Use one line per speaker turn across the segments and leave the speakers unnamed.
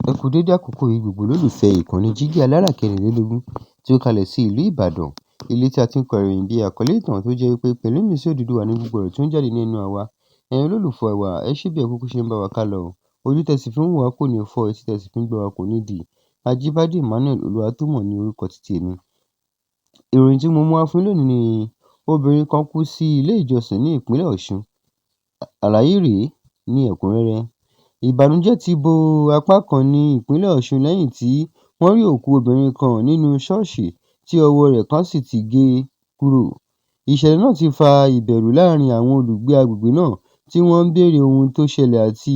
Ẹ kú dédé àkókò yìí gbogbo olólùfẹ́ ìkànnì Jígí Alára kẹrìnlélógún tí ó kalẹ̀ sí ìlú Ìbàdàn, ilé tí a ti ń kọ ìròyìn bí àkọlé ìtàn tó jẹ́ wípé pẹ̀lú ìmísí Odùduwà ní gbogbo ọ̀rọ̀ tó ń jáde nínú àwa. Ẹ̀yin olólùfẹ́ wa, ẹ ṣé bí ẹ kúkú ṣe ń bá wa kálọ o. Ojú tẹ́ sì fi ń wò wá kò ní fọ́, etí tẹ́ sì fi ń gbọ́ wa kò ní dì. Ajíbádé Emmanuel Olúwatómọ̀ ní orúkọ títí èmi. Ìròyìn tí mo mú wá fún yín lónìí ni obìnrin kan kú sí ilé ìjọsìn ní ìpínlẹ̀ Ọ̀ṣun. Àlàyé rèé ní ẹ̀kúnrẹ́rẹ́. Ìbànújẹ́ ti bo apá kan ní ìpínlẹ̀ Ọ̀ṣun lẹ́yìn tí wọ́n rí òkú obìnrin kan nínú ṣọ́ọ̀ṣì tí ọwọ́ rẹ̀ kan sì ti gé kúrò. Ìṣẹ̀lẹ̀ náà ti fa ìbẹ̀rù láàrin àwọn olùgbé agbègbè náà tí wọ́n ń béèrè ohun tó ṣẹlẹ̀ àti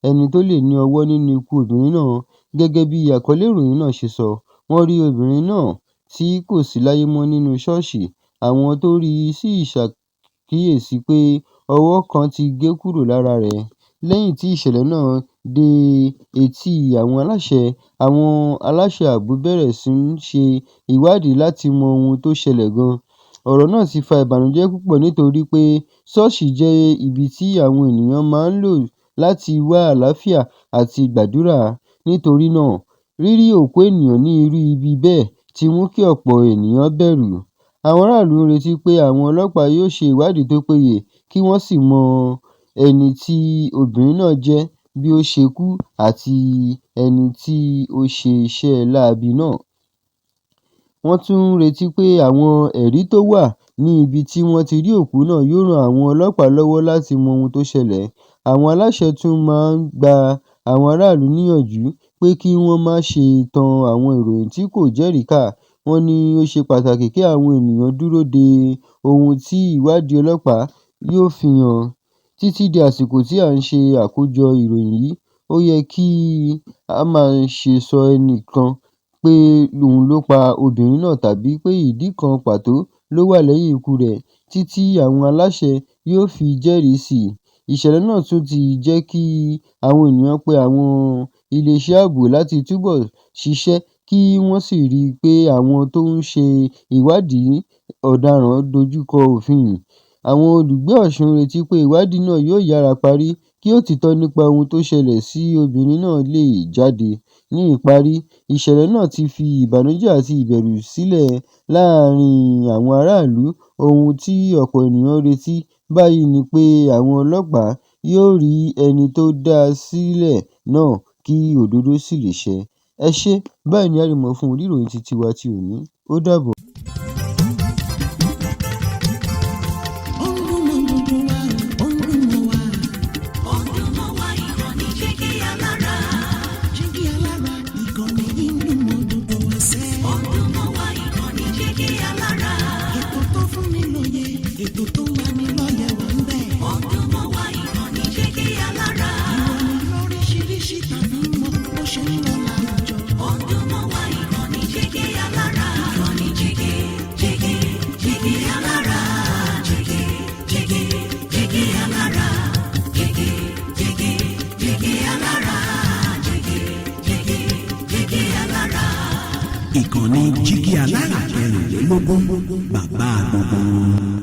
ẹni tó lè ní ọwọ́ nínú ikú obìnrin náà. Gẹ́gẹ́ bí àkọlé ìròyìn náà ṣe sọ, wọ́n rí obìnrin náà tí kò sí láyé mọ́ nínú ṣọ́ọ̀ṣì. Àwọn tó rí i sì ṣàkíyèsí pé ọwọ́ kan ti gé kúrò lára rẹ̀. Lẹ́yìn tí ìṣẹ̀lẹ̀ náà dé etí àwọn aláṣẹ ààbò bẹ̀rẹ̀ sí ń ṣe ìwádìí láti mọ ohun tó ṣẹlẹ̀ gan-an. Ọ̀rọ̀ náà ti fa ìbànújẹ́ púpọ̀ nítorí pé ṣọ́ọ̀ṣì jẹ́ ibi tí àwọn ènìyàn máa ń lò láti wá àlàáfíà àti gbàdúrà. Nítorí náà, rírí òkú ènìyàn ní irú ibi bẹ́ẹ̀ ti mú kí ọ̀pọ̀ ènìyàn bẹ̀rù. Àwọn aráàlú ń retí pé àwọn ọlọ́pàá yóò ṣe ìwádìí tó péye kí wọ́n sì mọ ẹni tí obìnrin náà jẹ́, bí ó ṣe kú àti ẹni tí ó ṣe iṣẹ́ láabi náà. Wọ́n tún ń retí pé àwọn ẹ̀rí tó wà ní ibi tí wọ́n ti rí òkú náà yóò ran àwọn ọlọ́pàá lọ́wọ́ láti mọ ohun tó ṣẹlẹ̀. Àwọn aláṣẹ tún máa ń gba àwọn aráàlú níyànjú pé kí wọ́n má ṣe tan àwọn ìròyìn tí kò jẹ́rìí kà. Wọ́n ní ó ṣe pàtàkì kí àwọn ènìyàn dúró de ohun tí ìwádìí ọlọ́pàá yóò fi hàn. Títí di àsìkò tí à ń ṣe àkójọ ìròyìn yìí, ó yẹ kí a má ṣe sọ ẹnìkan pé òun ló pa obìnrin náà tàbí pé ìdí kan pàtó ló wà lẹ́yìn ikú rẹ̀ títí àwọn aláṣẹ yóò fi jẹ́rìí sí i. Ìṣẹ̀lẹ̀ náà tún ti jẹ́ kí àwọn ènìyàn pe àwọn iléeṣẹ́ ààbò láti túbọ̀ ṣiṣẹ́ kí wọ́n sì rí i pé àwọn tó ń ṣe ìwádìí ọ̀daràn dojúkọ òfin. Àwọn olùgbé Ọ̀ṣun retí pé ìwádìí náà yóò yára parí kí òtítọ́ nípa ohun tó ṣẹlẹ̀ sí obìnrin náà lè jáde. Ní ìparí, ìṣẹ̀lẹ̀ náà ti fi ìbànújẹ́ àti ìbẹ̀rù sílẹ̀ láàrin àwọn aráàlú. Ohun tí ọ̀pọ̀ ènìyàn retí báyìí ni pé àwọn ọlọ́pàá yóò rí ẹni tó dá a sílẹ̀ náà kí òdodo sì lè ṣẹ. Ẹ ṣé, báyìí ni a rí mọ́ fún orí ìròyìn ti tiwa ti òní. Ó dàbọ̀.
Ìkànnì Jígí Alára kẹrìnlélógún, bàbá gbogbo.